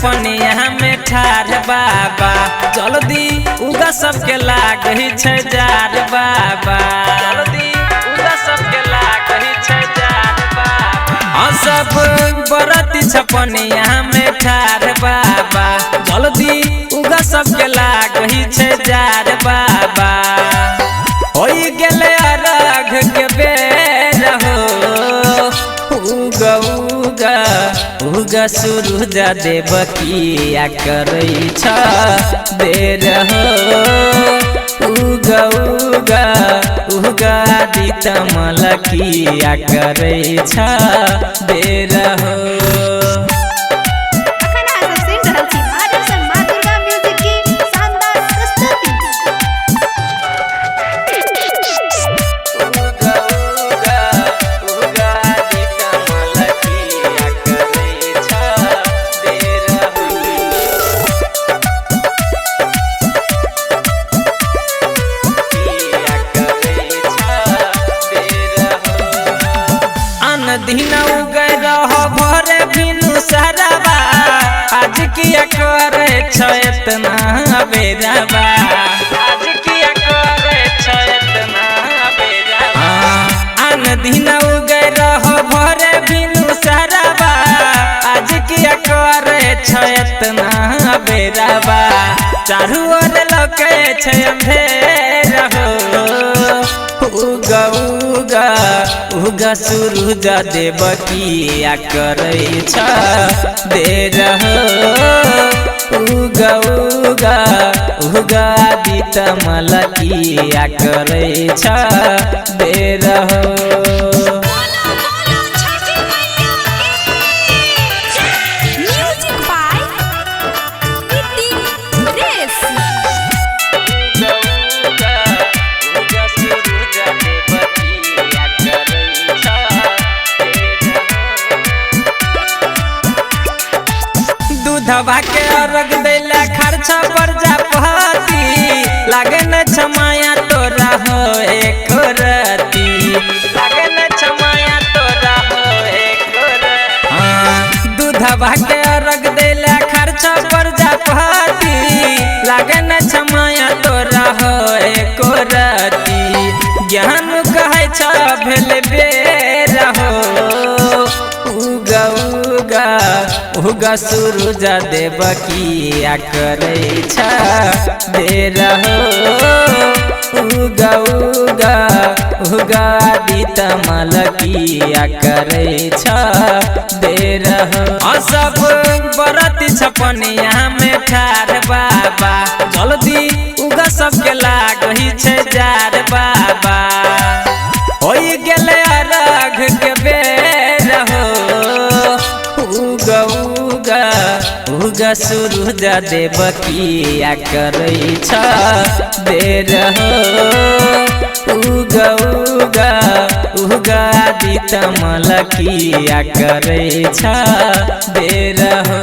छपनिया में ठार बाबा जल्दी उगा सबके लागही छै जार बाबा जल्दी उगा सबके लागही छै जार बाबा सब बरती छपनिया में ठार बाबा जल्दी उगा सबके लागही छै जार बाबा होई गेले अरघ के बेर हो उगा उगा उगा सूरज देव किया करै छ बेर हो उगा उगा उगा आदित्य मल किया करै छ बेर हो। दिन उगै रह भरे बिनु सरबा आज किया करे छ इतना बेरबा आज किया करे छ इतना बेरबा आन दिन उगै रह भरे बिनु सरबा आज किया करे छ इतना बेरबा चारू ओर लौकै छै अंधेर हो उगा उगा उगा सूरज देव किया करै छ देर हो उगा उगा उगा आदित्य मल किया करै छ देर हो। दूधवा के अर्घ देला खर्चा पर जा पहती लागे न छमाया तोरा हो एक रती लागे न छमाया तोरा हो एक रती दूधवा के अर्घ देला खर्चा पर जा पहती लागे न छमाया तोरा हो एक रती ज्ञान कहे छ भेल बेर हो उगा उगा उगा सूरज देव किया करै छ देर हो उगा उगा उगा आदित्य मल किया करै छ देर हो सब बरती छपनिया में ठार बाबा जल्दी उगा सबके लागही छै जार बाबा होई गेले अरघ के बेर हो उगा उगा उगा सूरज देव किया करै छ देर हो उगा उगा उगा आदित्य मल किया करै छ देर हो।